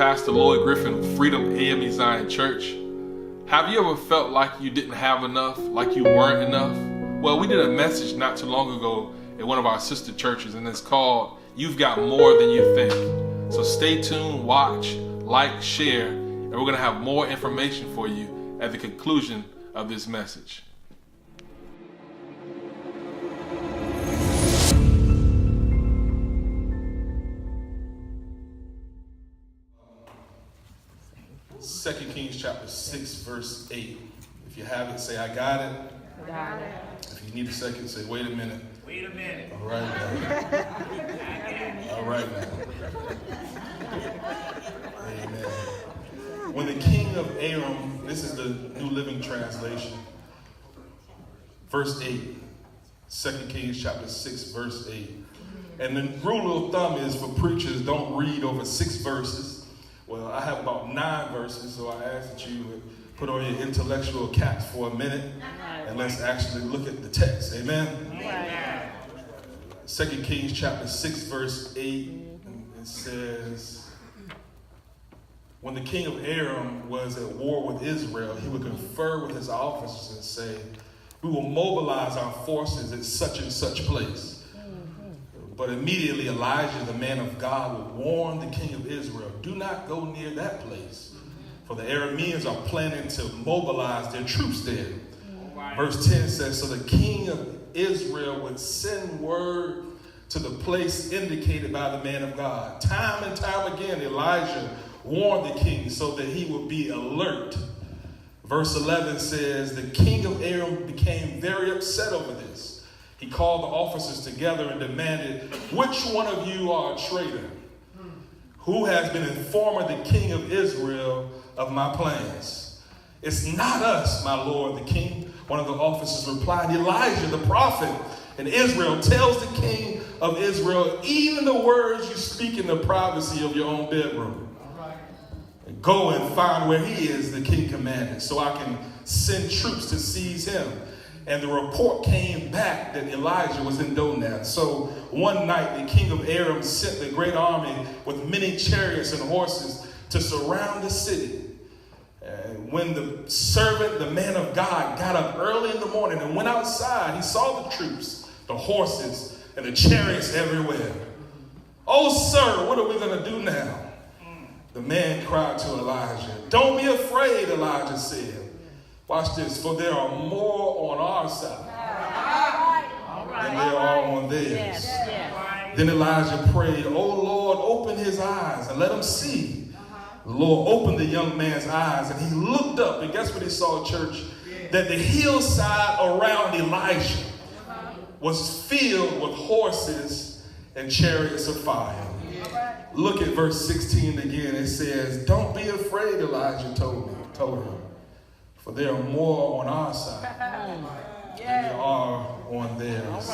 Pastor Lloyd Griffin of Freedom A.M.E. Zion Church. Have you ever felt like you didn't have enough, like you weren't enough? Well, we did a message not too long ago at one of our sister churches, and it's called You've Got More Than You Think. So stay tuned, watch, like, share, and we're going to have more information for you at the conclusion of this message. Second Kings chapter 6, verse 8. If you have it, say, I got it. Got it. If you need a second, say, wait a minute. Wait a minute. All right now. All right now. Amen. When the king of A.M.E, this is the New Living Translation, verse 8, 2 Kings chapter 6, verse 8. And the rule of thumb is for preachers, don't read over 6 verses. Well, I have about 9 verses, so I ask that you would put on your intellectual caps for a minute, and let's actually look at the text. Amen? Amen. 2 Kings chapter 6, verse 8, it says, when the king of Aram was at war with Israel, he would confer with his officers and say, we will mobilize our forces at such and such place. But immediately Elijah, the man of God, would warn the king of Israel, do not go near that place, for the Arameans are planning to mobilize their troops there. Verse 10 says, so the king of Israel would send word to the place indicated by the man of God. Time and time again, Elijah warned the king so that he would be alert. Verse 11 says, the king of Aram became very upset over this. He called the officers together and demanded, which one of you are a traitor? Who has been informing the king of Israel of my plans? It's not us, my lord, the king. One of the officers replied, Elijah, the prophet in Israel, tells the king of Israel, even the words you speak in the privacy of your own bedroom. Go and find where he is, the king commanded, so I can send troops to seize him. And the report came back that Elijah was in Donab. So one night the king of Aram sent a great army with many chariots and horses to surround the city. When the servant, the man of God, got up early in the morning and went outside, he saw the troops, the horses, and the chariots everywhere. Oh, sir, what are we going to do now? The man cried to Elijah. Don't be afraid, Elijah said. Watch this, for there are more on our side than there are on theirs. Yes. Then Elijah prayed, oh Lord, open his eyes and let him see. The Lord opened the young man's eyes and he looked up, and guess what he saw, church? That the hillside around Elijah was filled with horses and chariots of fire. Look at verse 16 again. It says, don't be afraid, Elijah told him. For there are more on our side than there are on theirs.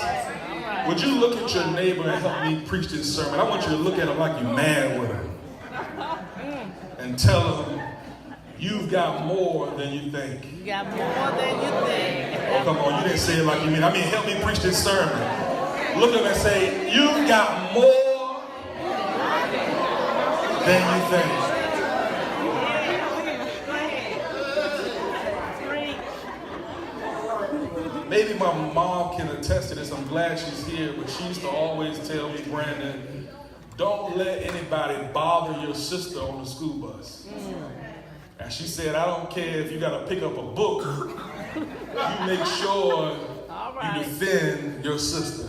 Would you look at your neighbor and help me preach this sermon? I want you to look at him like you're mad with him. And tell him, you've got more than you think. You got more than you think. Oh, come on, you didn't say it like you mean. I mean, help me preach this sermon. Look at him and say, you've got more than you think. Maybe my mom can attest to this. I'm glad she's here, but she used to always tell me, Brandon, don't let anybody bother your sister on the school bus. And she said, I don't care if you got to pick up a book. You make sure you defend your sister.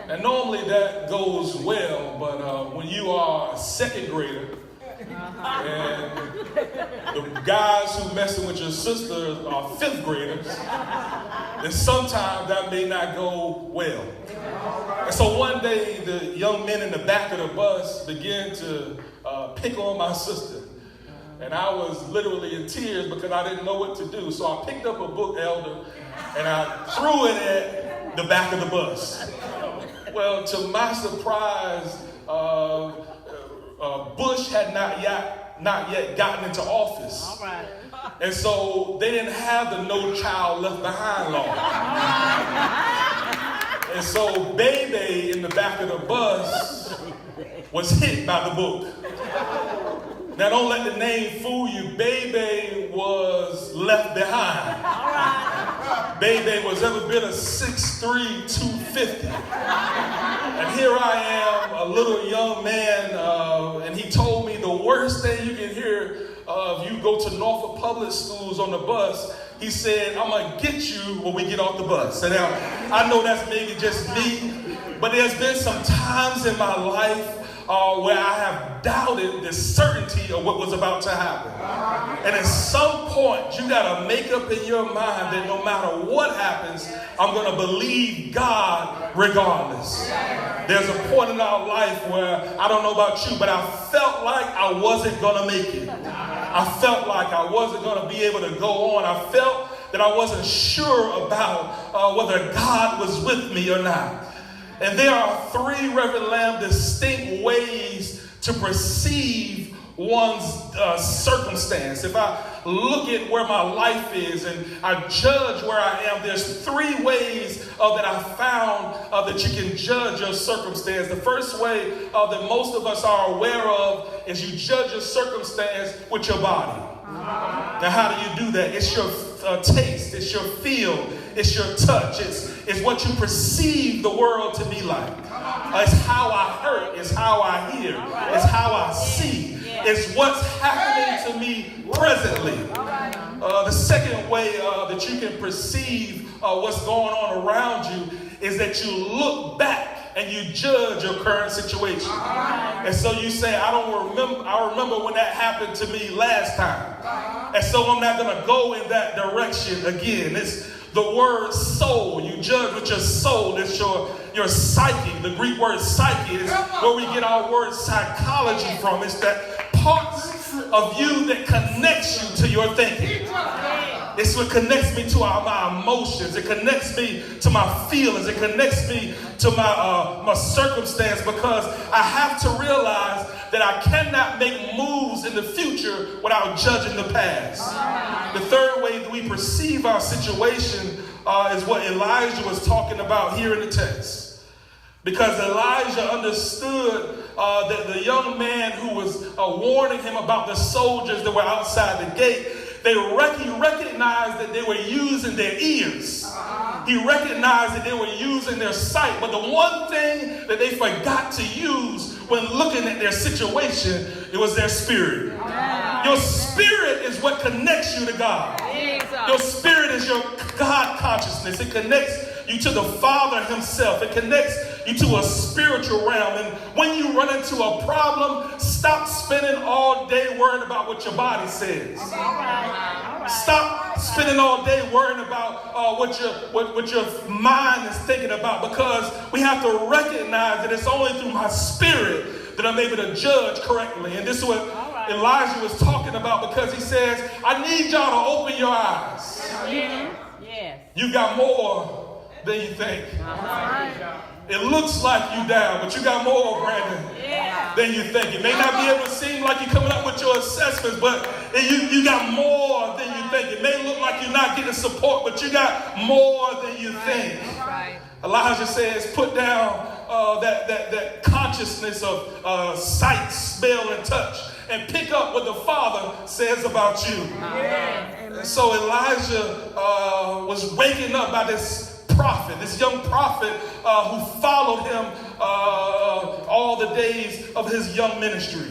And normally that goes well, but when you are a second grader, and the guys who messing with your sister are 5th graders, then sometimes that may not go well. And so one day the young men in the back of the bus began to pick on my sister. And I was literally in tears because I didn't know what to do. So I picked up a book, Elder, and I threw it at the back of the bus. Well, to my surprise, Bush had not yet gotten into office. All right. And so they didn't have the No Child Left Behind law. And so Bebe in the back of the bus was hit by the book. Now, don't let the name fool you. Bebe was left behind. All right. Bebe was ever been a 6'3", 250. And here I am, a little young man, and he told me the worst thing you can hear if you go to Norfolk Public Schools on the bus, he said, I'm going to get you when we get off the bus. And now, I know that's maybe just me, but there's been some times in my life where I have doubted the certainty of what was about to happen. And at some point, you got to make up in your mind that no matter what happens, I'm going to believe God regardless. There's a point in our life where, I don't know about you, but I felt like I wasn't going to make it. I felt like I wasn't going to be able to go on. I felt that I wasn't sure about whether God was with me or not. And there are three, Reverend Lamb, distinct ways to perceive one's circumstance. If I look at where my life is and I judge where I am, there's three ways that I found that you can judge your circumstance. The first way that most of us are aware of is you judge your circumstance with your body. Now, how do you do that? It's your taste, it's your feel, it's your touch, it's what you perceive the world to be like. It's how I hurt, it's how I hear, it's how I see, it's what's happening to me presently. The second way that you can perceive what's going on around you is that you look back and you judge your current situation. And so you say, I remember when that happened to me last time. And so I'm not going to go in that direction again. It's the word soul. You judge with your soul. It's your psyche. The Greek word psyche is where we get our word psychology from. It's that parts of you that connects you to your thinking. It's what connects me to my emotions. It connects me to my feelings. It connects me to my circumstance, because I have to realize that I cannot make moves in the future without judging the past. The third way that we perceive our situation is what Elijah was talking about here in the text. Because Elijah understood that the young man who was warning him about the soldiers that were outside the gate, he recognized that they were using their ears. He recognized that they were using their sight. But the one thing that they forgot to use when looking at their situation, it was their spirit. Your spirit is what connects you to God. Your spirit is your God consciousness. It connects you to the Father himself. It connects you to a spiritual realm. And when you run into a problem, stop spending all day worrying about what your body says. Stop spending all day worrying about what your mind is thinking about, because we have to recognize that it's only through my spirit that I'm able to judge correctly. And this is what Elijah was talking about, because he says, I need y'all to open your eyes. Yes. You got more than you think. It looks like you down, but you got more, Brandon, than you think. It may not be able to seem like you're coming up with your assessments, but you got more than you think. It may look like you're not getting support, but you got more than you think. Elijah says, put down that consciousness of sight, smell, and touch, and pick up what the Father says about you. And so Elijah was waking up by this prophet, this young prophet who followed him all the days of his young ministry.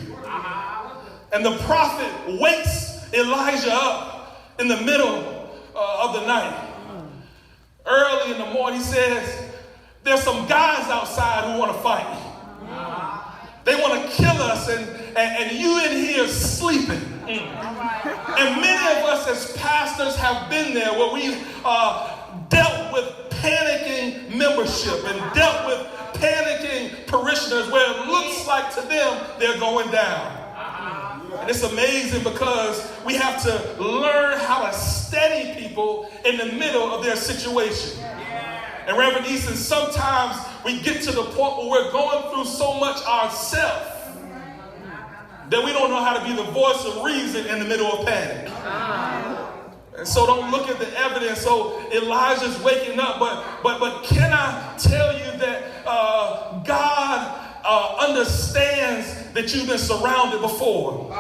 And the prophet wakes Elijah up in the middle of the night. Early in the morning, he says, there's some guys outside who want to fight me. They want to kill us, and you in here sleeping. And many of us as pastors have been there where we dealt with panicking membership and dealt with panicking parishioners where it looks like to them they're going down. And it's amazing because we have to learn how to steady people in the middle of their situation. And Reverend Easton, sometimes we get to the point where we're going through so much ourselves that we don't know how to be the voice of reason in the middle of panic. And so don't look at the evidence. So Elijah's waking up, but can I tell you that God understands that you've been surrounded before?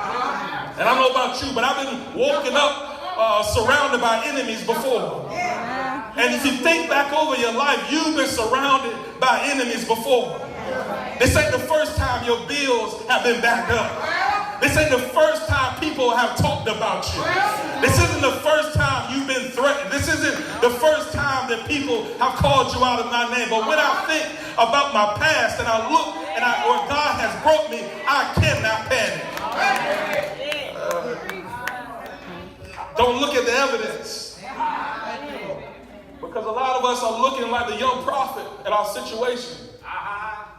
And I don't know about you, but I've been woken up surrounded by enemies before. And if you think back over your life, you've been surrounded by enemies before. This ain't the first time your bills have been backed up. This ain't the first time people have talked about you. This isn't the first time you've been threatened. This isn't the first time that people have called you out of my name. But when I think about my past and I look and where God has brought me, I cannot panic. Don't look at the evidence. Because a lot of us are looking like the young prophet at our situation.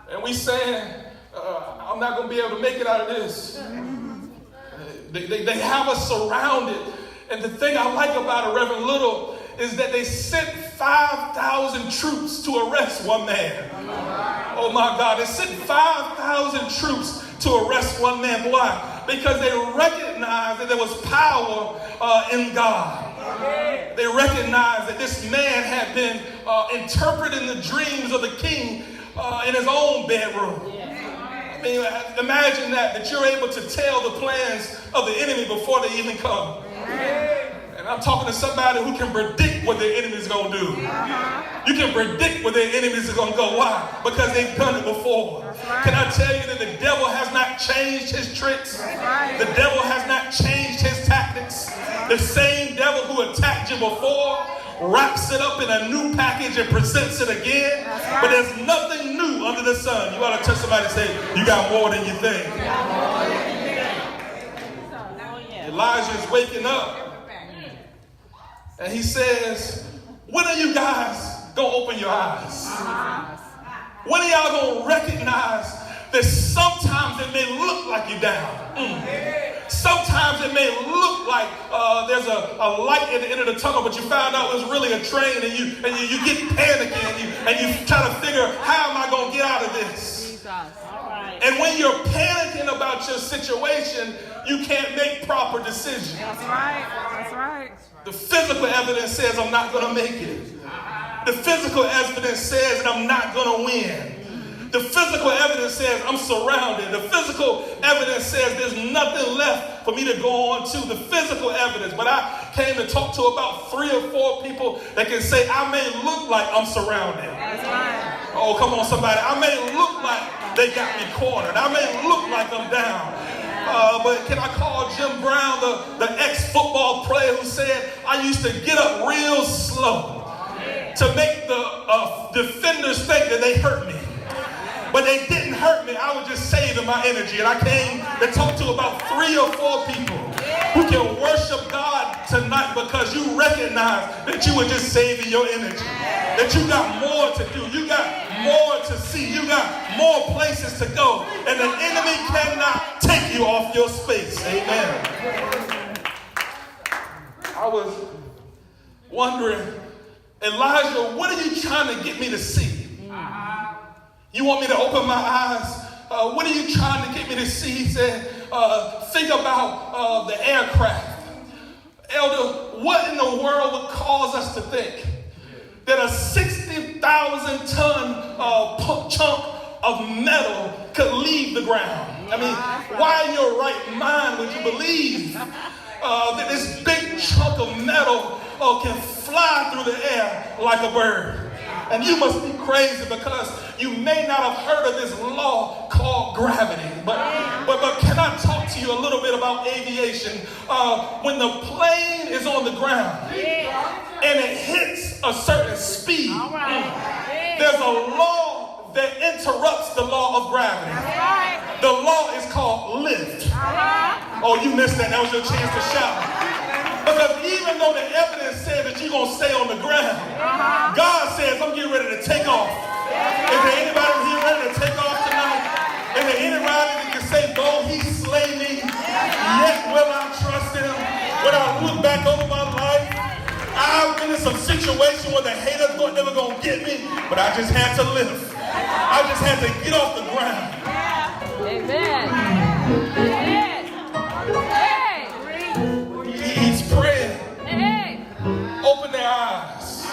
And we saying, I'm not going to be able to make it out of this. They have us surrounded. And the thing I like about it, Reverend Little, is that they sent 5,000 troops to arrest one man. Oh my God, they sent 5,000 troops to arrest one man. Why? Because they recognized that there was power in God. They recognized that this man had been interpreting the dreams of the king in his own bedroom. I mean, imagine that you're able to tell the plans of the enemy before they even come. And I'm talking to somebody who can predict what their enemy's going to do. You can predict where their enemies are going to go. Why? Because they've done it before. Can I tell you that the devil has not changed his tricks? The devil has not changed his tactics. The same devil who attacked you before wraps it up in a new package and presents it again. But there's nothing new under the sun. You ought to touch somebody and say, you got more than you think. Elijah is waking up. And he says, when are you guys going to open your eyes? When are y'all going to recognize that sometimes it may look like you're down? Sometimes it may look like there's a light at the end of the tunnel, but you found out it was really a train, and you get panicky, and you try to figure, how am I going to get out of this? And when you're panicking about your situation, you can't make proper decisions. That's right. That's right. The physical evidence says I'm not going to make it. The physical evidence says that I'm not going to win. The physical evidence says I'm surrounded. The physical evidence says there's nothing left for me to go on to. The physical evidence. But I came to talk to about 3 or 4 people that can say, I may look like I'm surrounded. Oh, come on, somebody. I may look like they got me cornered. I may look like I'm down. But can I call Jim Brown, the ex-football player who said, I used to get up real slow to make the defenders think that they hurt me. But they didn't hurt me. I was just saving my energy. And I came to talk to about 3 or 4 people who can worship God tonight because you recognize that you were just saving your energy. That you got more to do. You got more to see. You got more places to go. And the enemy cannot take you off your space. Amen. I was wondering, Elijah, what are you trying to get me to see? You want me to open my eyes? What are you trying to get me to see? He said, think about the aircraft. Elder, what in the world would cause us to think that a 60,000 ton chunk of metal could leave the ground? I mean, why in your right mind would you believe that this big chunk of metal can fly through the air like a bird? And you must be crazy because you may not have heard of this law called gravity. But can I talk to you a little bit about aviation? When the plane is on the ground and it hits a certain speed, there's a law that interrupts the law of gravity. The law is called lift. Oh, you missed that. That was your chance to shout. Because even though the evidence says that you're going to stay on the ground, God says, I'm getting ready to take off. Is there anybody here ready to take off tonight? Is there anybody that can say, though he slay me, yet will I trust him? When I look back over my life, I've been in some situation where the haters thought they were going to get me, but I just had to lift. I just had to get off the ground. Amen. He's praying. Open their eyes.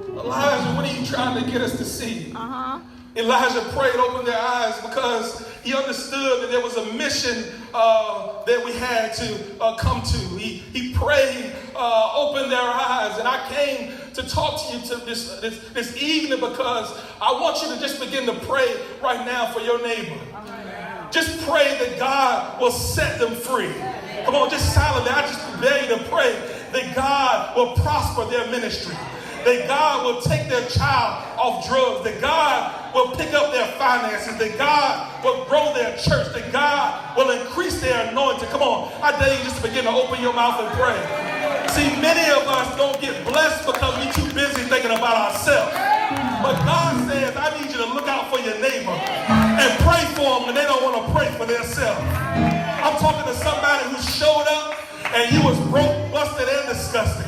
Elijah, what are you trying to get us to see? Elijah prayed, opened their eyes, because he understood that there was a mission that we had to come to. He prayed, opened their eyes, and I came to talk to you this evening because I want you to just begin to pray right now for your neighbor. Just pray that God will set them free. Come on, just silently. I just dare you to pray that God will prosper their ministry. That God will take their child off drugs. That God will pick up their finances. That God will grow their church. That God will increase their anointing. Come on, I dare you just to begin to open your mouth and pray. See, many of us don't get blessed because we're too busy thinking about ourselves. But God says, I need you to look out for your neighbor and pray for them when they don't want to pray for themselves. I'm talking to somebody who showed up and you was broke, busted, and disgusted.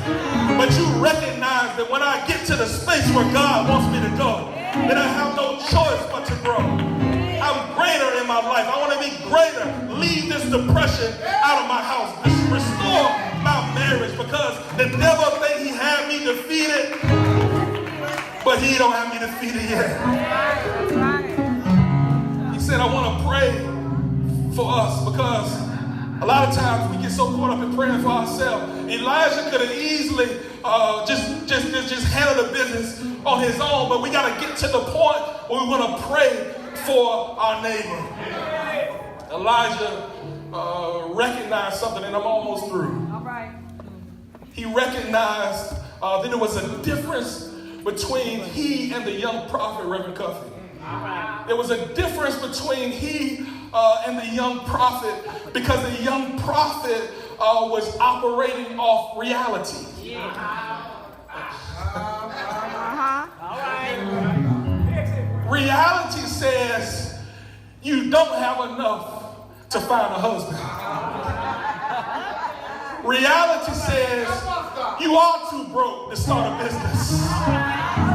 But you recognize that when I get to the space where God wants me to go, that I have no choice but to grow. I'm greater in my life. I want to be greater. Leave this depression out of my house. Restore my marriage, because the devil thinks he had me defeated, but he don't have me defeated yet. He said, I want to pray for us, because a lot of times we get so caught up in praying for ourselves. Elijah could have easily just handled the business on his own, but we got to get to the point where we want to pray for our neighbor. Elijah recognized something, and I'm almost through. All right. He recognized that there was a difference between he and the young prophet, Reverend Cuffy. There was a difference between he and the young prophet, because the young prophet was operating off reality. Reality says you don't have enough to find a husband. Reality says you are too broke to start a business.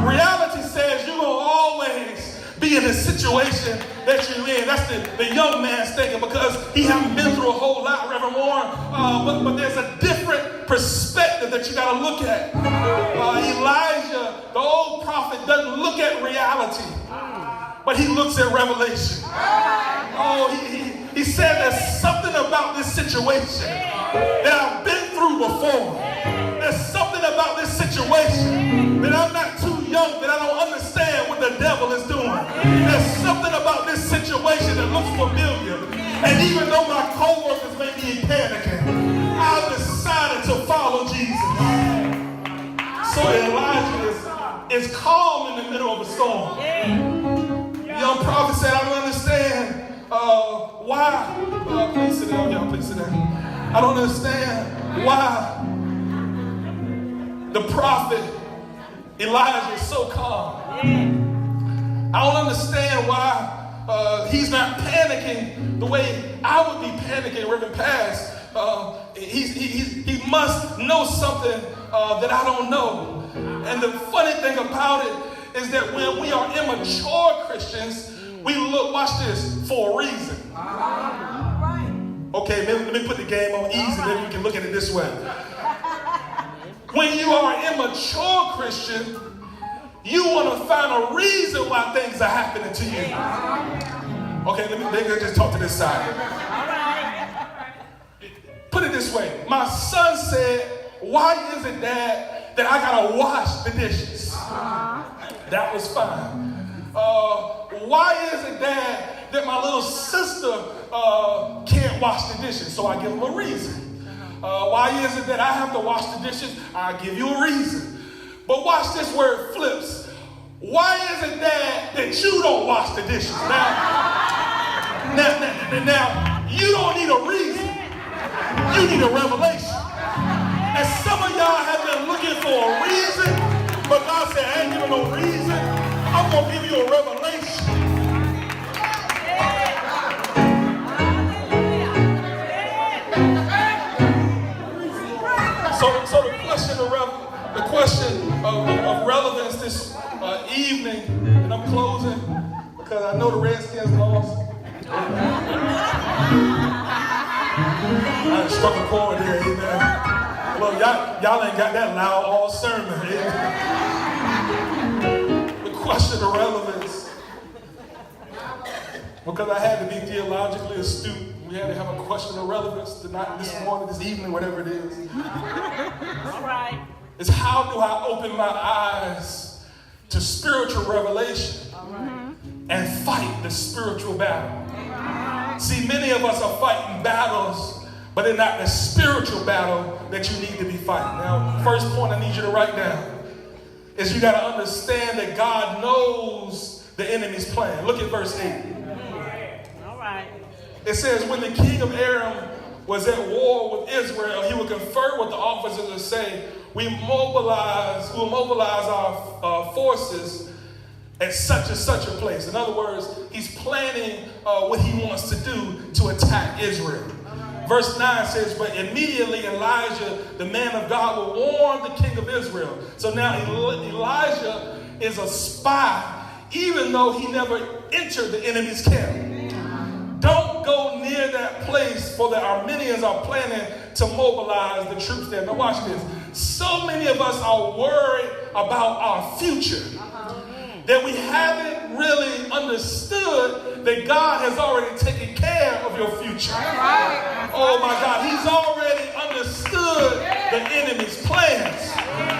Reality says you're going to always be in the situation that you're in. That's the young man's thinking, because he hasn't been through a whole lot, Reverend Warren. But there's a different perspective that you got to look at. Elijah, the old prophet, doesn't look at reality, but he looks at revelation. He said there's something about this situation that I've been through before. There's something about this situation that I'm not too young, that I don't understand what the devil is doing. There's something about this situation that looks familiar. And even though my co-workers may be panicking, I've decided to follow Jesus. So Elijah is calm in the middle of a storm. The young prophet said, I don't understand why. Please sit down, y'all. Please sit down. I don't understand why the prophet Elijah is so calm. I don't understand why he's not panicking the way I would be panicking, Reverend Pass. He must know something that I don't know. And the funny thing about it is that when we are immature Christians, we look, watch this, for a reason. Okay, let me put the game on easy, maybe we can look at it this way. When you are an immature Christian, you want to find a reason why things are happening to you. Okay, let me just talk to this side. Put it this way. My son said, why is it, Dad, that I got to wash the dishes? That was fine. Why is it, Dad, that my little sister can't wash the dishes? So I give him a reason. Why is it that I have to wash the dishes? I give you a reason. But watch this where it flips. Why is it, Dad, that you don't wash the dishes? Now, you don't need a reason. You need a revelation. And some of y'all have been looking for a reason, but God said, I ain't giving no reason. I'm going to give you a revelation. So the question of relevance this evening, and I'm closing because I know the Redskins lost. I struck a chord here, amen. Well, y'all ain't got that loud all sermon, amen. The question of relevance Because I had to be theologically astute. We had to have a question of relevance tonight, this morning, this evening, whatever it is. All right. It's how do I open my eyes to spiritual revelation and fight the spiritual battle. See, many of us are fighting battles, but they're not the spiritual battle that you need to be fighting. Now, first point I need you to write down is you got to understand that God knows the enemy's plan. Look at verse 8. All right. It says, when the king of A.M.E was at war with Israel, he would confer with the officers and say, we'll mobilize our forces at such and such a place. In other words, he's planning what he wants to do to attack Israel. Verse 9 says, but immediately Elijah, the man of God, will warn the king of Israel. So now Elijah is a spy, even though he never entered the enemy's camp. Don't go near that place, for the Armenians are planning to mobilize the troops there. Now watch this. So many of us are worried about our future that we haven't really understood that God has already taken care of your future. Oh my God, he's already understood the enemy's plans.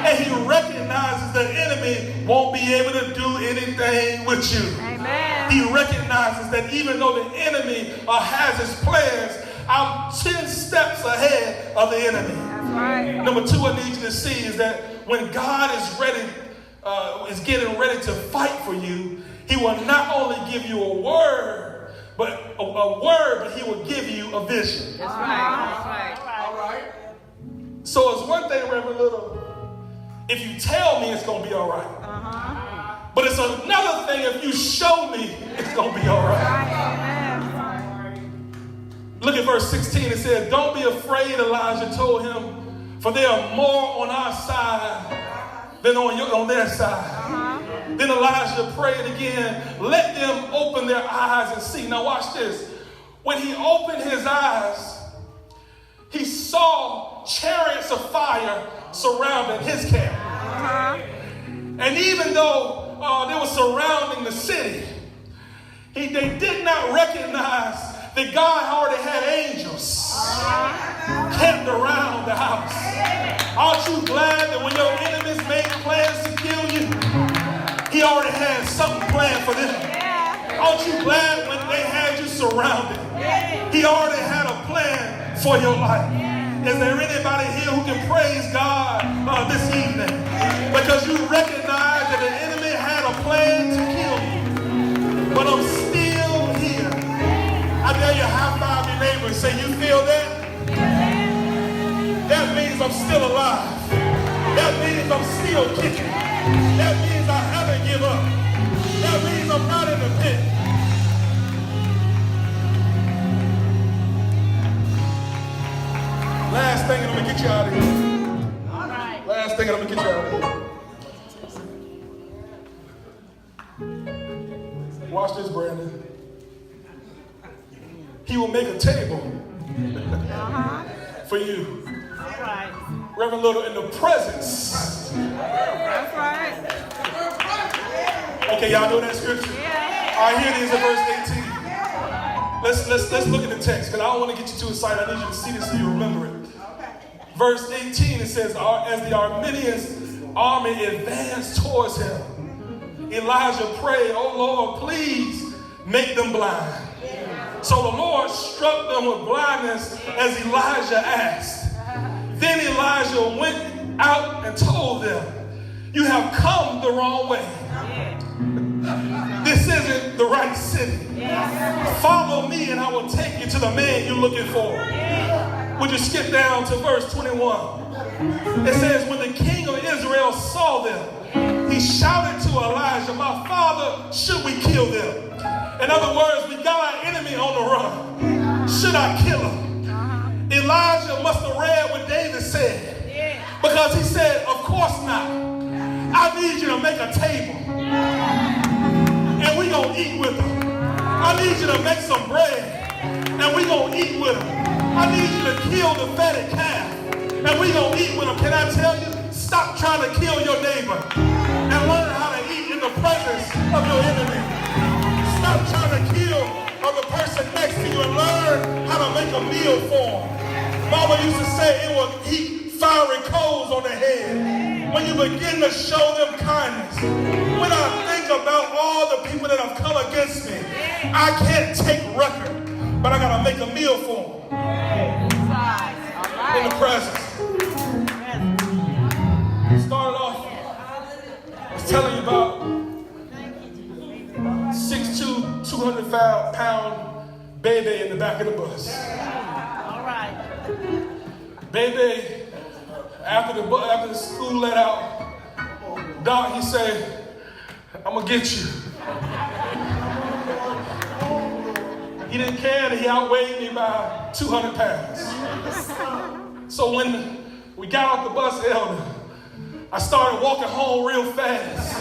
And he recognizes the enemy won't be able to do anything with you. Amen. He recognizes that even though the enemy has his plans, I'm 10 steps ahead of the enemy. That's right. Number 2 I need you to see is that when God is getting ready to fight for you, he will not only give you a word, but he will give you a vision. That's right. That's right. All right. So it's one thing, Reverend Little, if you tell me it's going to be all right. But it's another thing if you show me it's going to be all right. Look at verse 16. It says, don't be afraid, Elijah told him, for there are more on our side than on their side. Then Elijah prayed again, let them open their eyes and see. Now watch this. When he opened his eyes, he saw chariots of fire surrounding his camp. And even though they were surrounding the city, they did not recognize that God already had angels camped around the house. Aren't you glad that when your enemies made plans to kill you, he already had something planned for them? Aren't you glad when they had you surrounded, he already had a plan for your life? Is there anybody here who can praise God this evening? Because you recognize that the enemy had a plan to kill you, but I'm still here. I dare you high five your neighbor and say, you feel that? That means I'm still alive. That means I'm still kicking. That means I haven't given up. That means I'm not in the pit. Last thing, and I'm going to get you out of here. All right. Last thing, and I'm going to get you out of here. Watch this, Brandon. He will make a table for you. All right. Reverend Little, in the presence. That's right. Okay, y'all know that scripture? Yeah. All right, here it is in verse 18. Let's look at the text, because I don't want to get you too excited. I need you to see this so you remember it. Verse 18, it says, as the Armenians' army advanced towards him, Elijah prayed, oh Lord, please make them blind. So the Lord struck them with blindness as Elijah asked. Then Elijah went out and told them, you have come the wrong way. This isn't the right city. Follow me and I will take you to the man you're looking for. Would you skip down to verse 21? It says, when the king of Israel saw them, he shouted to Elijah, my father, should we kill them? In other words, we got our enemy on the run. Should I kill him? Elijah must have read what David said. Because he said, of course not. I need you to make a table. And we gonna eat with them. I need you to make some bread. And we gonna eat with them. I need you to kill the fatted calf. And we gonna eat with them. Can I tell you? Stop trying to kill your neighbor. And learn how to eat in the presence of your enemy. Stop trying to kill a meal for them. Mama used to say it will heap fiery coals on their head when you begin to show them kindness. When I think about all the people that have come against me, I can't take record, but I got to make a meal for them in the presence. Started off, I was telling you about 6'2", 200-pound baby in the back of the bus. All right. Baby, after the school let out, Doc, he said, I'm going to get you. He didn't care that he outweighed me by 200 pounds. So when we got off the bus, Elder, I started walking home real fast,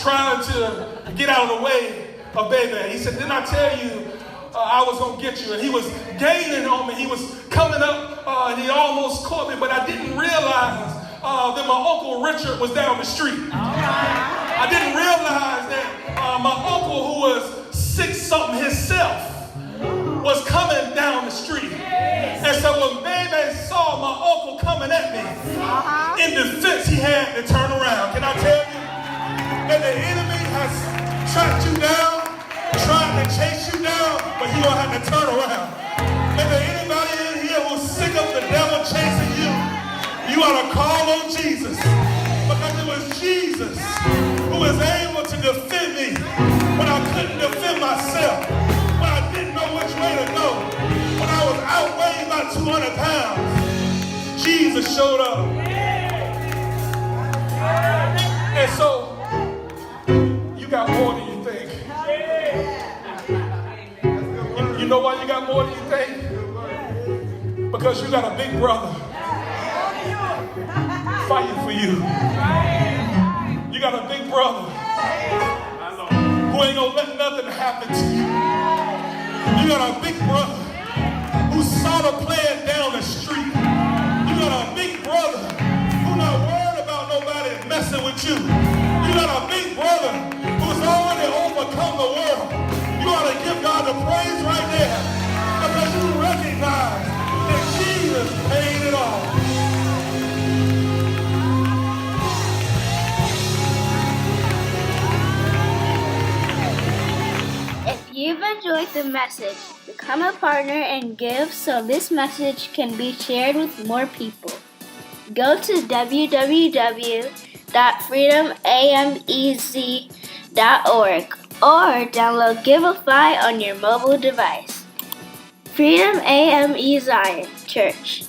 trying to get out of the way of baby. He said, didn't I tell you I was going to get you? And he was gaining on me. He was coming up, and he almost caught me, but I didn't realize that my Uncle Richard was down the street. I didn't realize that my uncle, who was 6-something himself, was coming down the street. And so when baby saw my uncle coming at me, in defense, he had to turn around. Can I tell you that the enemy has tracked you down, trying to chase you down, but he gonna have to turn around. If there's anybody in here who's sick of the devil chasing you, you ought to call on Jesus, because it was Jesus who was able to defend me when I couldn't defend myself, when I didn't know which way to go, when I was outweighed by 200 pounds. Jesus showed up. And so, you got more than you think. You know why you got more than you think? Because you got a big brother fighting for you. You got a big brother who ain't gonna let nothing happen to you. You got a big brother who saw the plan down the street. You got a big brother who not worried about nobody messing with you. You got a big brother who's already overcome the world. You ought to give God the praise right there, because you recognize that Jesus paid it all. If you've enjoyed the message, become a partner and give so this message can be shared with more people. Go to www.freedomamez.org or download Giveify on your mobile device. Freedom A.M.E. Zion Church.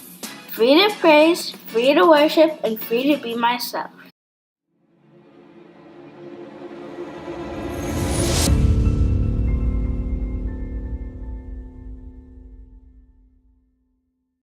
Free to praise, free to worship, and free to be myself.